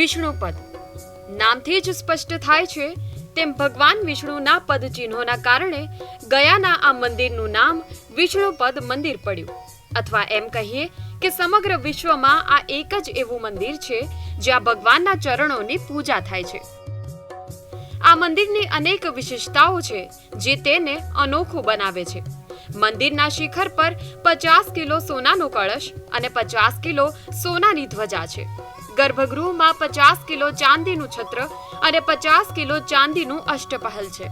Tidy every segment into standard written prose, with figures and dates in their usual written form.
વિષ્ણુપદ. નામથી જ સ્પષ્ટ થાય છે તેમ ભગવાન વિષ્ણુના પદ ચિહ્નોના કારણે ગયાના આ મંદિરનું નામ વિષ્ણુપદ મંદિર પડ્યું. અથવા એમ કહીએ કે સમગ્ર વિશ્વમાં આ એક જ એવું મંદિર છે જ્યાં ભગવાનના ચરણોની પૂજા થાય છે. આ મંદિરની અનેક વિશેષતાઓ છે જે તેને અનોખું બનાવે છે. મંદિરના શિખર પર 50 કિલો સોનાનો કળશ અને 50 કિલો સોનાની ધ્વજા છે. ગર્ભગૃહમાં 50 કિલો ચાંદીનું છત્ર અને 50 કિલો ચાંદીનું અષ્ટપહલ છે.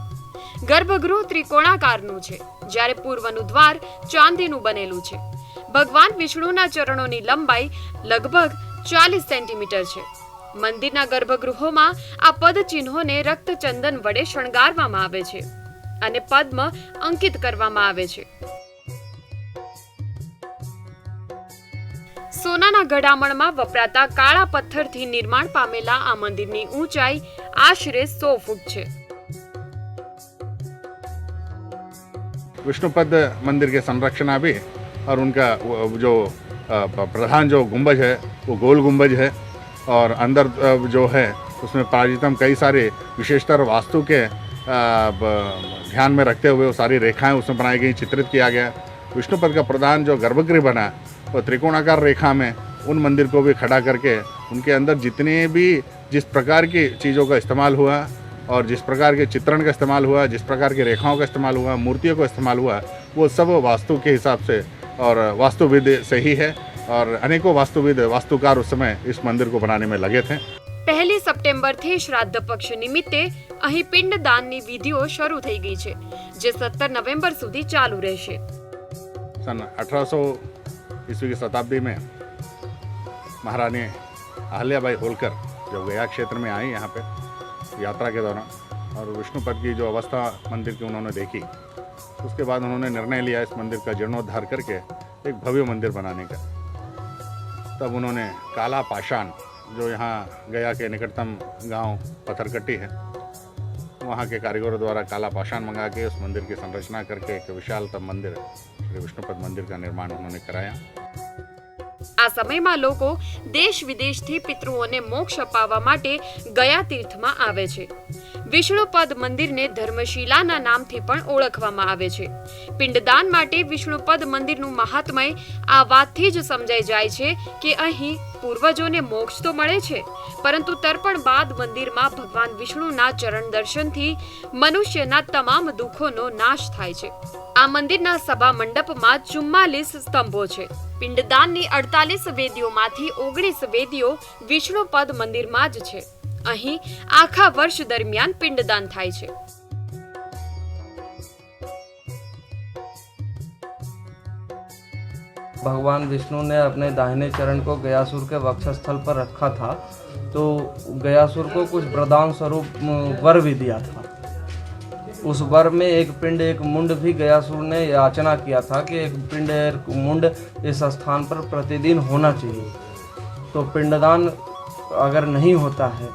ગર્ભગૃહ ત્રિકોણાકારનું છે, જ્યારે પૂર્વનું દ્વાર ચાંદીનું બનેલું છે. ભગવાન વિષ્ણુના ચરણોની લંબાઈ લગભગ 40 સેન્ટીમીટર છે. મંદિરના ગર્ભગૃહોમાં આ પદ ચિહ્નોને રક્તચંદન વડે શણગારવામાં આવે છે અને પદ્મ અંકિત કરવામાં આવે છે. સોનાના ઘડામણમાં વપરાતા કાળા પથ્થરથી નિર્માણ પામેલા આ મંદિરની ઊંચાઈ આશરે 100 ફૂટ છે. विष्णुपद मंदिर के संरक्षणा भी और उनका जो प्रधान जो गुंबज है वो गोल गुंबज है और अंदर जो है उसमें प्राचीनतम कई सारे विशेषतर वास्तु के ध्यान में रखते हुए वो सारी रेखाएं उसमें बनाई गई, चित्रित किया गया. विष्णुपद का प्रधान जो गर्भगृह बना वो त्रिकोणाकार रेखा में उन मंदिर को भी खड़ा करके उनके अंदर जितने भी जिस प्रकार की चीज़ों का इस्तेमाल हुआ और जिस प्रकार के चित्रण का इस्तेमाल हुआ, जिस प्रकार की रेखाओं का इस्तेमाल हुआ, मूर्तियों का इस्तेमाल हुआ, वो सब वास्तु के हिसाब से और वास्तुविद से ही है. और अनेकों वास्तुविद वास्तुकार उस समय इस मंदिर को बनाने में लगे थे. 1 સપ્ટેમ્બરથી શ્રાદ્ધ પક્ષ નિમિત્તે અહીં પિંડદાનની વિધિઓ શરૂ થઈ ગઈ છે, જે 17 નવેમ્બર સુધી ચાલુ રહેશે. सन 1800 ईस्वी की शताब्दी में महारानी अहल्याबाई होलकर जब गया क्षेत्र में आई यहाँ पे यात्रा के दौरान और विष्णुपद की जो अवस्था मंदिर की उन्होंने देखी, उसके बाद उन्होंने निर्णय लिया इस मंदिर का जीर्णोद्धार करके एक भव्य मंदिर बनाने का. तब उन्होंने काला पाषाण जो यहाँ गया के निकटतम गांव पत्थरकट्टी है, वहाँ के कारीगरों द्वारा काला पाषाण मंगा के उस मंदिर की संरचना करके एक विशालतम मंदिर श्री विष्णुपद मंदिर का निर्माण उन्होंने कराया. આ સમયમાં લોકો દેશ વિદેશથી પિતૃઓને મોક્ષ અપાવવા માટે ગયા તીર્થમાં આવે છે. વિષ્ણુપદ મંદિરને ધર્મશીલાના નામથી પણ ઓળખવામાં આવે છે. પિંડદાન માટે વિષ્ણુપદ મંદિરનું મહાત્મય આ વાતથી જ સમજાઈ જાય છે કે અહીં પૂર્વજોને મોક્ષ તો મળે છે, પરંતુ તર્પણ બાદ મંદિરમાં ભગવાન વિષ્ણુના ચરણ દર્શનથી મનુષ્યના તમામ દુઃખોનો નાશ થાય છે. આ મંદિરના સભા મંડપમાં 44 સ્તંભો છે. પિંડદાનની 48 વેદીઓમાંથી 19 વેદીઓ વિષ્ણુપદ મંદિરમાં જ છે. અહીં આખા વર્ષ દરમિયાન પિંડદાન થાય છે. भगवान विष्णु ने अपने दाहिने चरण को गयासुर के वक्षस्थल पर रखा था, तो गयासुर को कुछ वरदान स्वरूप वर भी दिया था. उस वर में एक पिंड एक मुंड भी गयासुर ने याचना किया था कि एक पिंड एक मुंड इस स्थान पर प्रतिदिन होना चाहिए. तो पिंडदान अगर नहीं होता है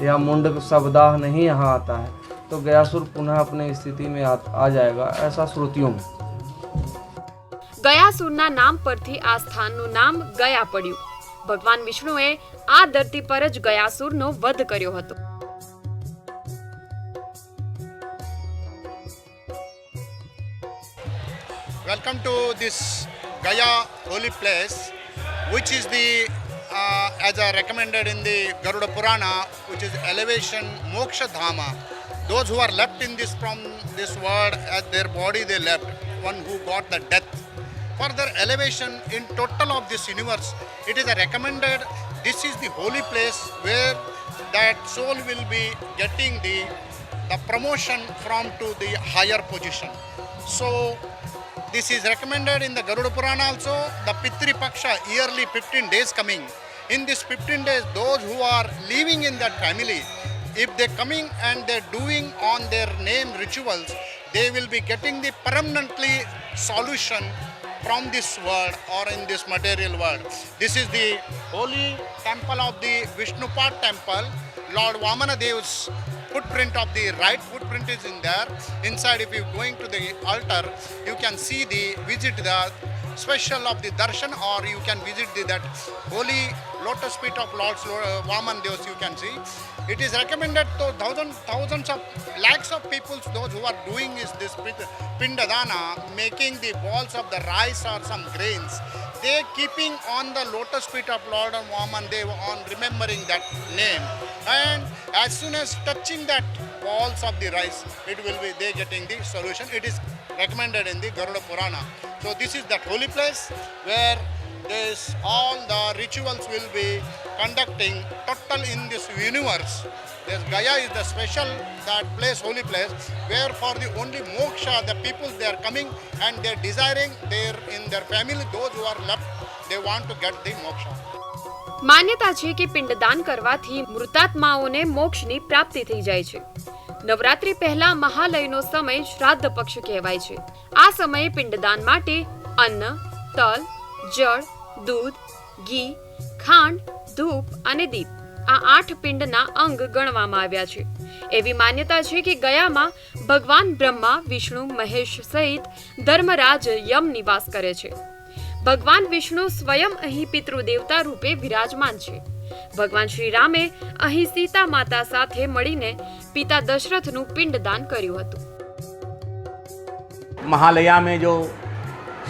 या मुंड शवदाह नहीं यहाँ आता है तो गयासुर पुनः अपनी स्थिति में आ जाएगा, ऐसा श्रुतियों में. ગયાસુરના નામ પરથી આ સ્થાનનું નામ ગયા પડ્યું. ભગવાન વિષ્ણુએ આ ધરતી પર જ ગયાસુરનો વધ કર્યો હતો. Welcome to this Gaya holy place, which is the as recommended in the Garuda Purana, which is elevation moksha dhama. Those who are left in this from this world, as their body they left, one who got the death. Further elevation in total of this universe, it is recommended. This is the holy place where that soul will be getting the promotion from to the higher position. So this is recommended in the Garuda Purana also. The Pitri Paksha yearly 15 days coming. In this 15 days, those who are living in that family, if they coming and they doing on their name rituals, they will be getting the permanently solution from this world or in this material world. This is the holy temple of the Vishnupad temple. Lord Vamanadev's footprint of the right footprint is in there. Inside, if you going to the altar, you can see visit the special of the darshan, or you can visit that holy lotus feet of Lord Vaman Devas, you can see. It is recommended to thousands of lakhs of people, those who are doing is this pindadana, making the balls of the rice or some grains. They keeping on the lotus feet of Lord Vaman Deva on remembering that name. And as soon as touching that balls of the rice, it will be they getting the solution. It is recommended in the Garuda Purana. So this is that holy place where this all the rituals will be conducting total in this universe. This Gaya is the special that place, holy place, where for the only moksha, the people they are coming and they are desiring their in their family, those who are left, they want to get the moksha. માન્યતા છે કે પિંડદાન કરવાથી મૃતાત્માઓને મોક્ષની પ્રાપ્તિ થઈ જાય છે. નવરાત્રી પહેલા મહાલયનો સમય શ્રાદ્ધ પક્ષ કહેવાય છે. આ સમયે પિંડદાન માટે અન્ન, તલ, જળ, દૂધ, ઘી, ખાંડ, ધૂપ અને દીપ આ 8 પિંડના અંગ ગણવામાં આવ્યા છે. એવી માન્યતા છે કે ગયામાં ભગવાન બ્રહ્મા, વિષ્ણુ, મહેશ સહિત ધર્મરાજ યમ નિવાસ કરે છે. ભગવાન વિષ્ણુ સ્વયં અહીં પિતૃદેવતા રૂપે વિરાજમાન છે. ભગવાન શ્રી રામે અહીં સીતા માતા સાથે મળીને પિતા દશરથનું પિંડદાન કર્યું હતું. महालया में जो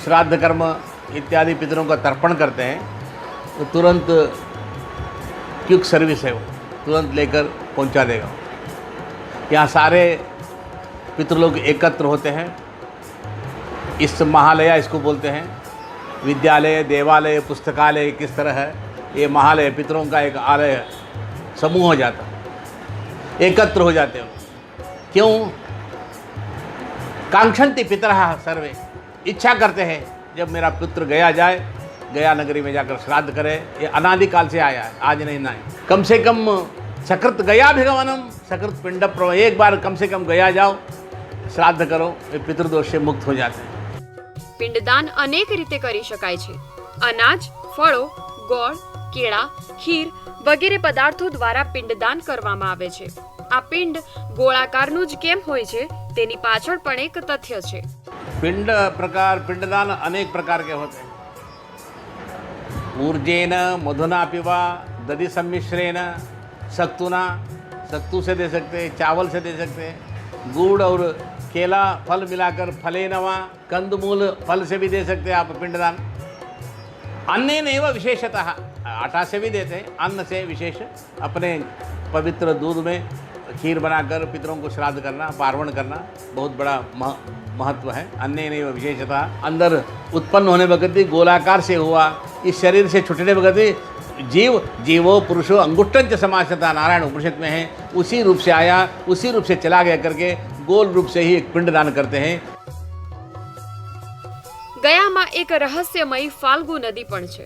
श्राद्ध कर्म इत्यादि पितरों का तर्पण करते हैं तो तुरंत क्विक सर्विस है, वो तुरंत लेकर पहुंचा देगा. यहाँ सारे पितृलोग एकत्र होते हैं. इस महालया इसको बोलते हैं. विद्यालय, देवालय, पुस्तकालय किस तरह है, ये महालय पितरों का एक आलय समूह हो जाता है, एकत्र हो जाते हैं. क्यों? कांक्षन्ति पितरः सर्वे, इच्छा करते हैं जब मेरा पुत्र गया जाए, गया नगरी में जाकर श्राद्ध करे. ये अनादिकाल से आया है, आज नहीं ना. कम से कम सकृत गया भिगवनम सकृत पिंड प्रव, एक बार कम से कम गया जाओ, श्राद्ध करो, ये पितृदोष से मुक्त हो जाते हैं. પિંડદાન અનેક રીતે કરી શકાય છે. અનાજ, ફળો, ગોળ, કેળા, ખીર વગેરે પદાર્થો દ્વારા પિંડદાન કરવામાં આવે છે. આ પિંડ ગોળાકારનું જ કેમ હોય છે તેની પાછળ પણ એક તથ્ય છે. पिंडदान अनेक प्रकार के होते हैं. ऊर्जेन मधुना पिवा दधि सम्मिश्रेण सत्तुना, सत्तु से दे सकते हैं, चावल से दे सकते हैं, गुड़ और केला फल मिलाकर फले नवा, कंदमूल फल से भी दे सकते हैं आप पिंडदान. अन्य नहीं वह विशेषतः आटा से भी देते हैं, अन्न से विशेष अपने पवित्र दूध में खीर बनाकर पितरों को श्राद्ध करना, पार्वण करना बहुत बड़ा महत्व है. अन्य नहीं वह विशेषतः अंदर उत्पन्न होने वक्त ही गोलाकार से हुआ, इस शरीर से छुटने वक्त ही जीवो पुरुषो अंगुष्ठं च समासता नारायण उपनिषद में है, उसी रूप से आया, उसी रूप से चला गया करके गोल रूप से ही एक पिंडदान करते हैं. ગયામાં એક રહસ્યમય ફાલ્ગુ નદી પણ છે.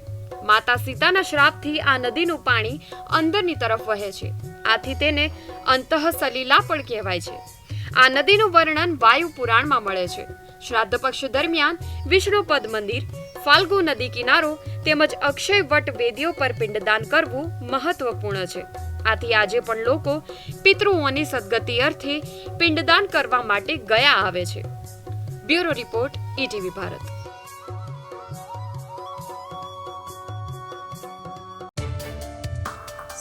માતા સીતાના શ્રાપથી આ નદીનું પાણી અંદરની તરફ વહે છે. આથી તેને અંતઃસલીલા પણ કહેવાય છે. આ નદીનું વર્ણન વાયુ પુરાણમાં મળે છે. શ્રાદ્ધ પક્ષ દરમિયાન વિષ્ણુપદ મંદિર, ફાલ્ગુ નદી કિનારો તેમજ અક્ષય વટ વેદીઓ પર પિંડદાન કરવું મહત્વપૂર્ણ છે. આથી આજે પણ લોકો પિતૃઓની સદગતિ અર્થે પિંડદાન કરવા માટે ગયા આવે છે. Bureau report, ETV Bharat.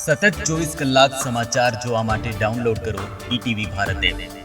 સતત 24 કલાક સમાચાર જોવા માટે ડાઉનલોડ કરો ઈટીવી ભારત એપ.